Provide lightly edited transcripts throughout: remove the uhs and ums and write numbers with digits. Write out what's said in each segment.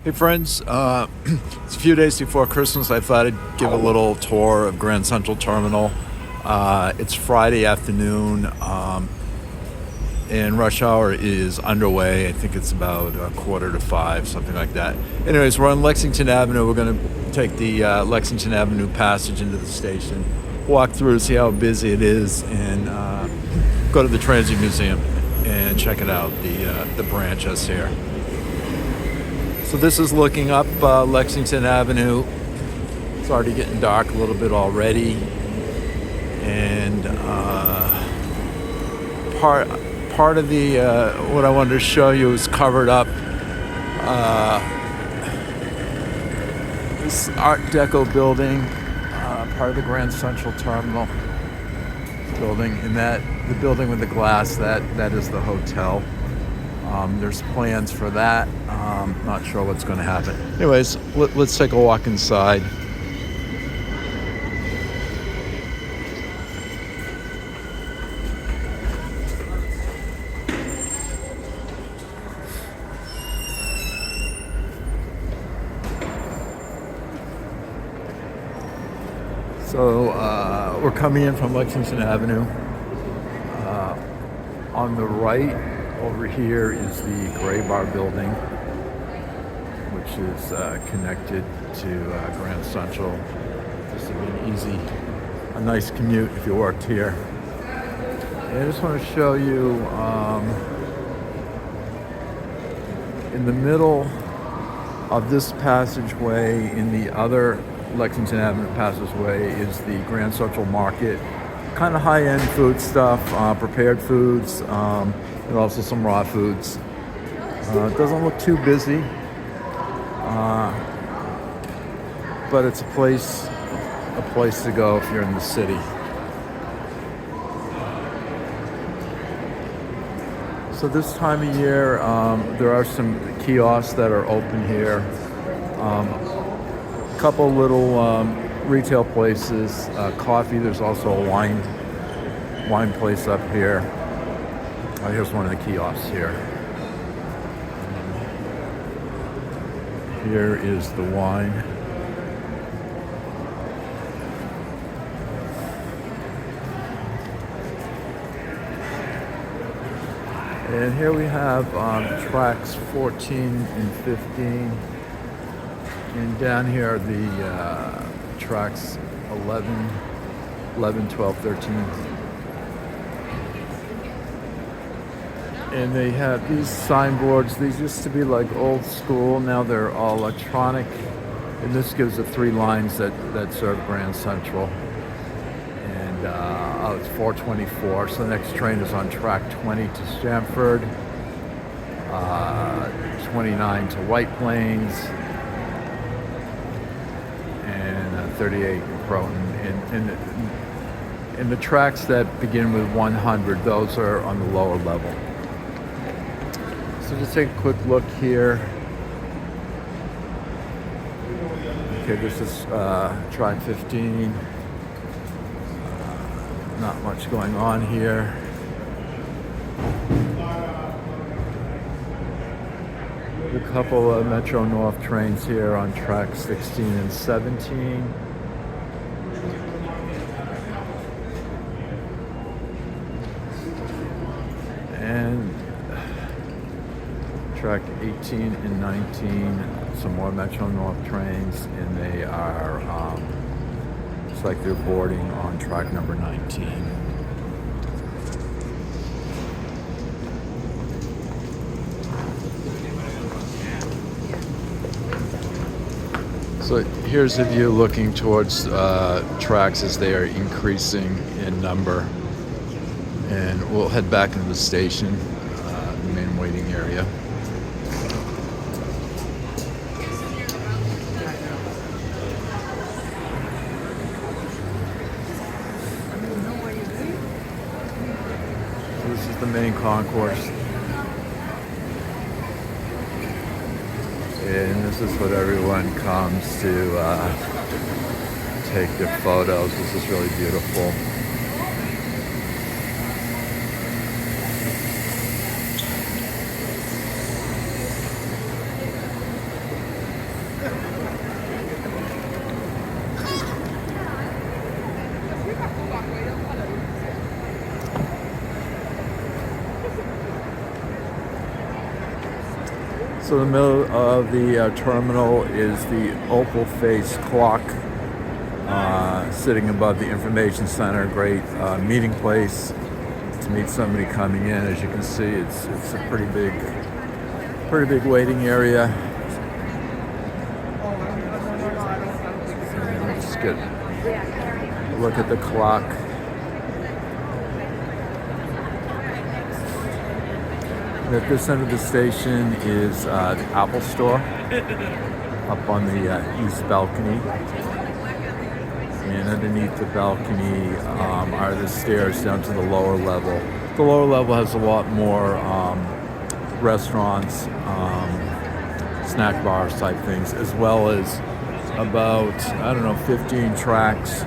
Hey friends, it's a few days before Christmas. I thought I'd give a little tour of Grand Central Terminal. It's Friday afternoon, and rush hour is underway. I think it's about 4:45, something like that. Anyways, we're on Lexington Avenue. We're going to take the Lexington Avenue passage into the station, walk through to see how busy it is, and go to the Transit Museum and check it out, the branch us here. So this is looking up Lexington Avenue. It's already getting dark a little bit already. And part of the what I wanted to show you is covered up. This Art Deco building, part of the Grand Central Terminal building. And the building with the glass, that is the hotel. There's plans for that. Not sure what's going to happen. Anyways, let's take a walk inside. So we're coming in from Lexington Avenue. On the right over here is the Gray Bar building, which is connected to Grand Central. This would be a nice commute if you worked here. And I just want to show you in the middle of this passageway, in the other Lexington Avenue passageway, is the Grand Central Market. Kind of high-end food stuff, prepared foods, and also some raw foods. It doesn't look too busy, but it's a place to go if you're in the city. So this time of year, there are some kiosks that are open here. A couple little retail places, coffee. There's also a wine place up here. Here's one of the kiosks here. Here is the wine. And here we have tracks 14 and 15. And down here are the tracks 11, 12, 13. And they have these signboards. These used to be like old school. Now they're all electronic. And this gives the three lines that serve Grand Central. And it's 4:24. So the next train is on track 20 to Stamford, 29 to White Plains, and 38 in Croton. And the tracks that begin with 100, those are on the lower level. So just take a quick look here. Okay, this is track 15. Not much going on here. A couple of MetroNorth trains here on track 16 and 17. And track 18 and 19, some more MetroNorth trains, and they are, it's like they're boarding on track number 19. So here's a view looking towards tracks as they are increasing in number. And we'll head back into the station, the main waiting area. This is the main concourse. And this is what everyone comes to take their photos. This is really beautiful. So in the middle of the terminal is the Opal face clock, sitting above the information center. Great meeting place to meet somebody coming in. As you can see, it's a pretty big waiting area. So let me just get a look at the clock. At this end of the station is the Apple store up on the east balcony. And underneath the balcony are the stairs down to the lower level. The lower level has a lot more restaurants, snack bars type things, as well as about, 15 tracks.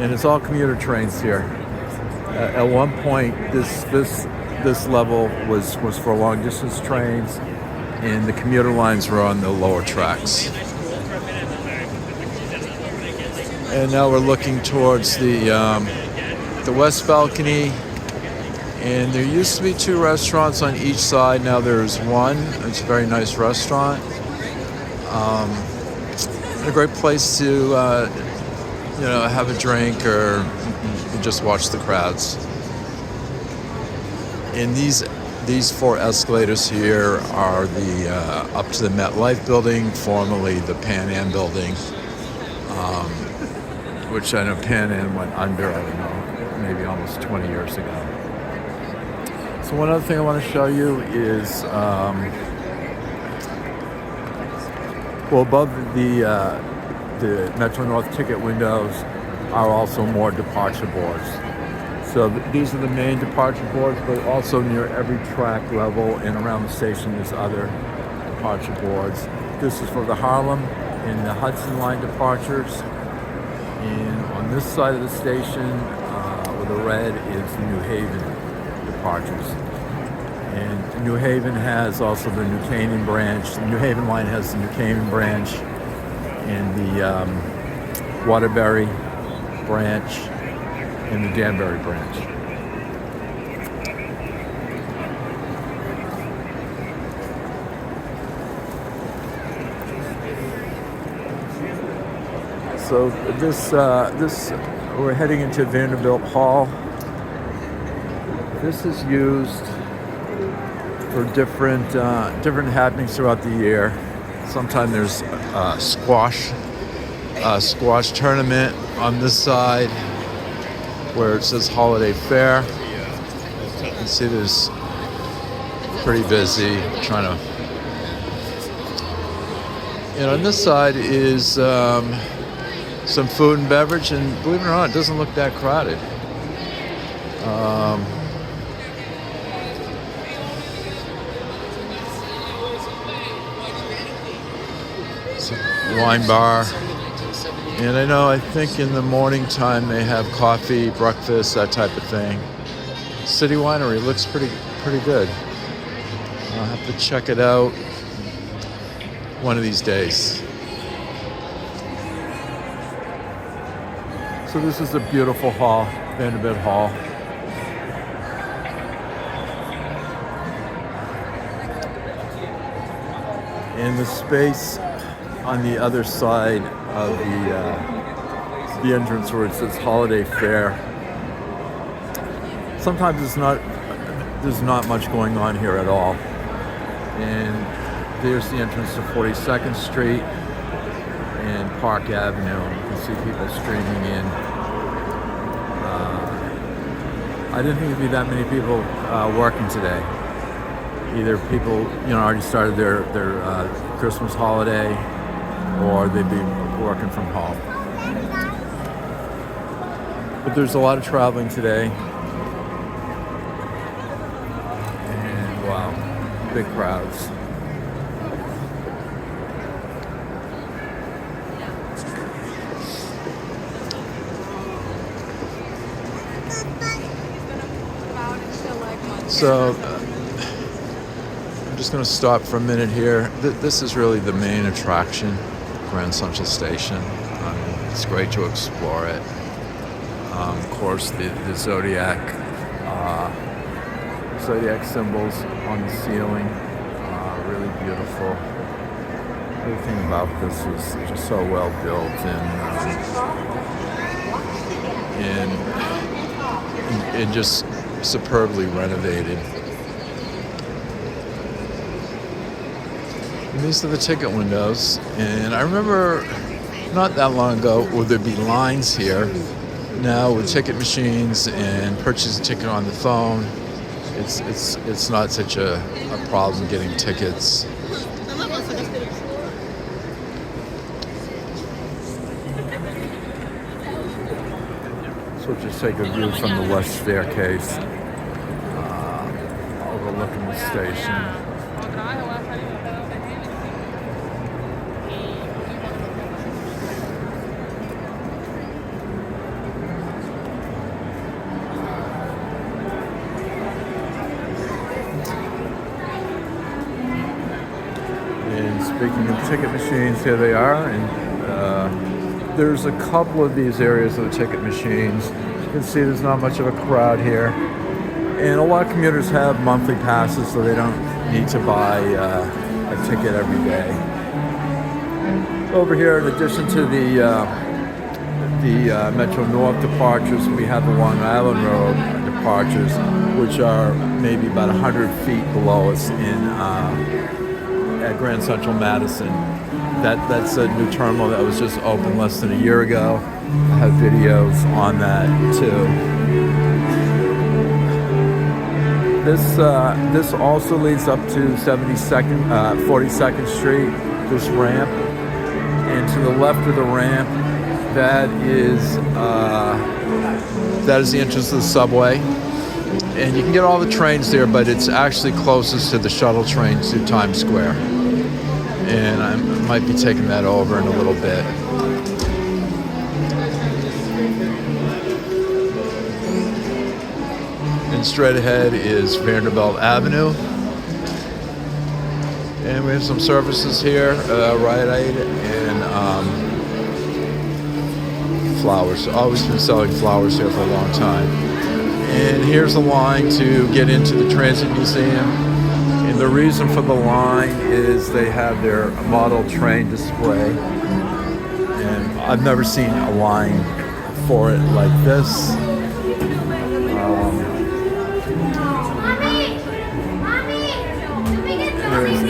And it's all commuter trains here. At one point, this level was for long distance trains, and the commuter lines were on the lower tracks. And now we're looking towards the west balcony, and there used to be 2 restaurants on each side. Now there's one. It's a very nice restaurant. A great place to have a drink or just watch the crowds. And these 4 escalators here are the up to the MetLife building, formerly the Pan Am building, which I know Pan Am went under, maybe almost 20 years ago. So one other thing I want to show you is, above the MetroNorth ticket windows are also more departure boards. So these are the main departure boards, but also near every track level and around the station there's other departure boards. This is for the Harlem and the Hudson line departures. And on this side of the station, with the red, is the New Haven departures. And New Haven has also the New Canaan branch. The New Haven line has the New Canaan branch and the Waterbury branch and the Danbury branch. So this we're heading into Vanderbilt Hall. This is used for different happenings throughout the year. Sometimes there's a squash tournament on this side where it says Holiday Fair. You can see there's pretty busy trying to. And on this side is some food and beverage, and believe it or not, it doesn't look that crowded. Wine bar, and I think in the morning time they have coffee, breakfast, that type of thing. City Winery looks pretty good. I'll have to check it out one of these days. So this is a beautiful hall, Vanderbilt Hall. And the space on the other side of the entrance where it says Holiday Fair. Sometimes there's not much going on here at all. And there's the entrance to 42nd Street and Park Avenue. You can see people streaming in. I didn't think there'd be that many people working today. Either people, already started their Christmas holiday, or they'd be working from home. But there's a lot of traveling today. And wow, big crowds. So I'm just going to stop for a minute here. This is really the main attraction, Grand Central Station. It's great to explore it. Of course, the Zodiac symbols on the ceiling. really beautiful. Everything about this is just so well built and just superbly renovated. And these are the ticket windows. And I remember not that long ago, would there be lines here? Now with ticket machines and purchase a ticket on the phone, it's not such a problem getting tickets. So just take a view from the west staircase, overlooking the station. Speaking of ticket machines, here they are, and there's a couple of these areas of the ticket machines. As you can see, there's not much of a crowd here, and a lot of commuters have monthly passes, so they don't need to buy a ticket every day. Over here, in addition to the MetroNorth departures, we have the Long Island Road departures, which are maybe about 100 feet below us at Grand Central Madison. That's a new terminal that was just opened less than a year ago. I have videos on that too. This also leads up to 42nd Street, this ramp. And to the left of the ramp, that is the entrance to the subway. And you can get all the trains there, but it's actually closest to the shuttle train to Times Square. And I might be taking that over in a little bit. And straight ahead is Vanderbilt Avenue. And we have some services here, Rite Aid and flowers. Always been selling flowers here for a long time. And here's a line to get into the Transit Museum. And the reason for the line is they have their model train display. And I've never seen a line for it like this.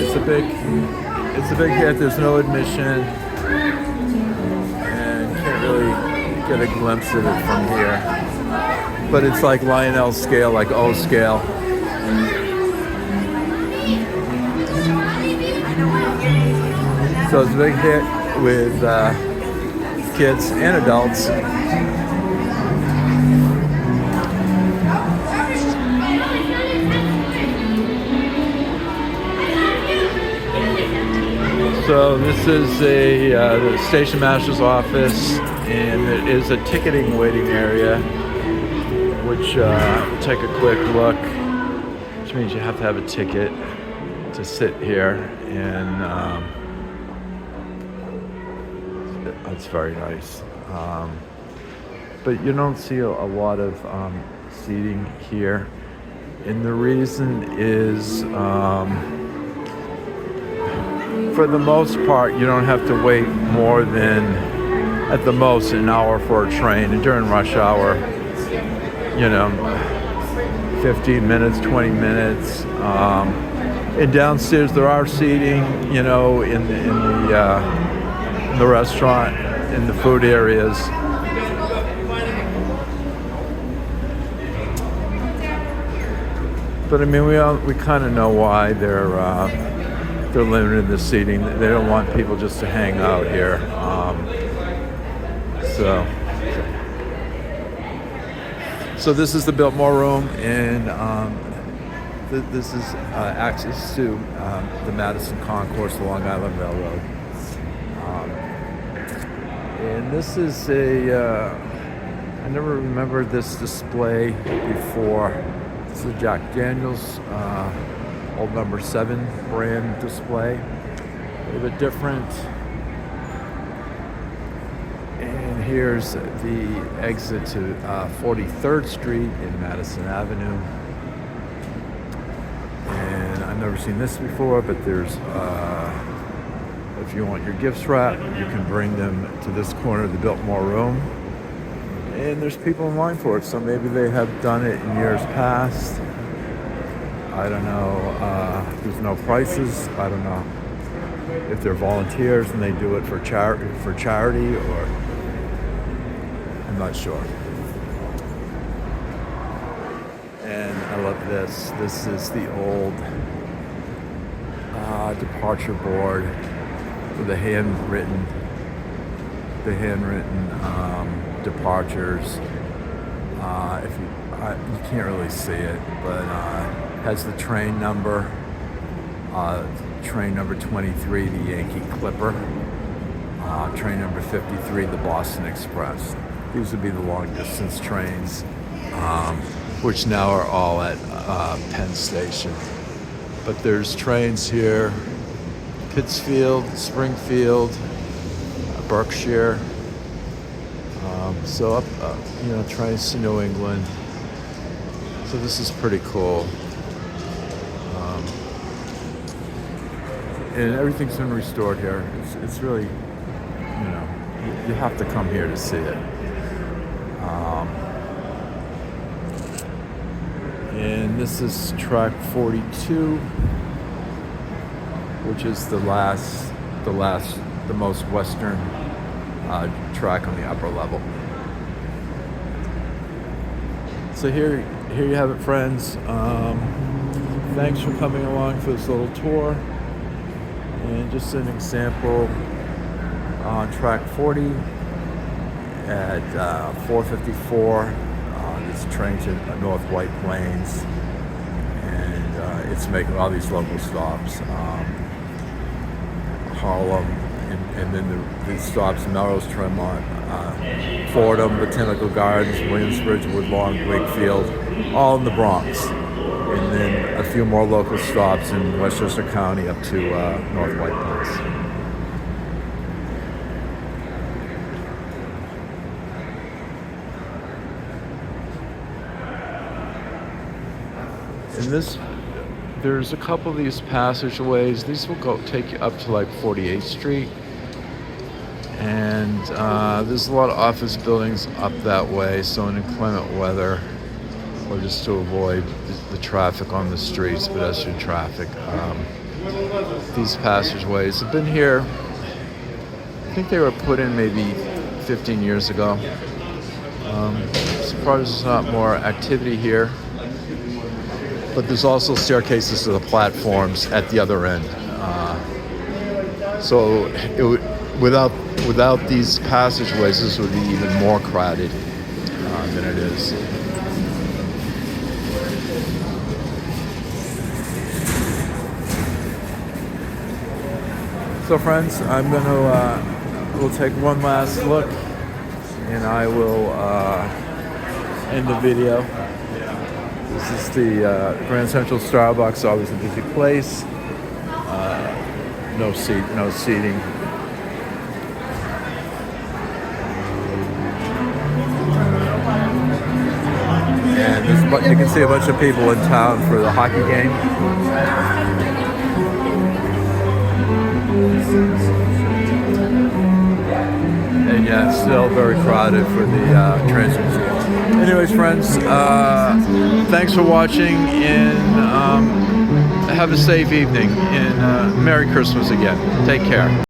It's a big hit. There's no admission. And you can't really get a glimpse of it from here. But it's like Lionel scale, like O scale. So it's a big hit with kids and adults. So this is the station master's office, and it is a ticketing waiting area, which take a quick look, which means you have to have a ticket to sit here, and it's very nice. But you don't see a lot of seating here, and the reason is for the most part, you don't have to wait more than, at the most, an hour for a train. And during rush hour, 15 minutes, 20 minutes. And downstairs, there are seating, in the restaurant, in the food areas. But I mean, we kind of know why they're limited in the seating. They don't want people just to hang out here. So this is the Biltmore room, and this is access to the Madison concourse, the Long Island Railroad. And this is I never remembered this display before. This is a Jack Daniels Old Number 7 brand display. A little bit different. And here's the exit to 43rd Street in Madison Avenue. And I've never seen this before, but there's, if you want your gifts wrapped, you can bring them to this corner of the Biltmore room. And there's people in line for it, so maybe they have done it in years past. I don't know. There's no prices. I don't know if they're volunteers and they do it for charity, or I'm not sure. And I love this. This is the old departure board with the handwritten departures. You can't really see it, but has the train number. Train number 23, the Yankee Clipper. Train number 53, the Boston Express. These would be the long distance trains, which now are all at Penn Station. But there's trains here, Pittsfield, Springfield, Berkshire. So up, trains to New England. So this is pretty cool. And everything's been restored here. It's really, you have to come here to see it. And this is track 42, which is the most western track on the upper level. So here you have it, friends. Thanks for coming along for this little tour. And just an example, on track 40 at 4:54, this train to North White Plains, and it's making all these local stops. Harlem, and then the stops: Melrose, Tremont, Fordham, Botanical Gardens, Williamsbridge, Woodlawn, Wakefield, all in the Bronx. And then a few more local stops in Westchester County up to North White Plains. And there's a couple of these passageways. These will take you up to like 48th Street. And there's a lot of office buildings up that way, so in inclement weather, or just to avoid the traffic on the streets, pedestrian traffic. These passageways have been here, I think they were put in maybe 15 years ago. Surprised there's not more activity here. But there's also staircases to the platforms at the other end. So without these passageways, this would be even more crowded than it is. So friends, we'll take one last look, and I will end the video. This is the Grand Central Starbucks, always a busy place. No seating. And you can see a bunch of people in town for the hockey game. And yeah, it's still very crowded for the Trans Museum. Anyways, friends, thanks for watching, and have a safe evening, and Merry Christmas again. Take care.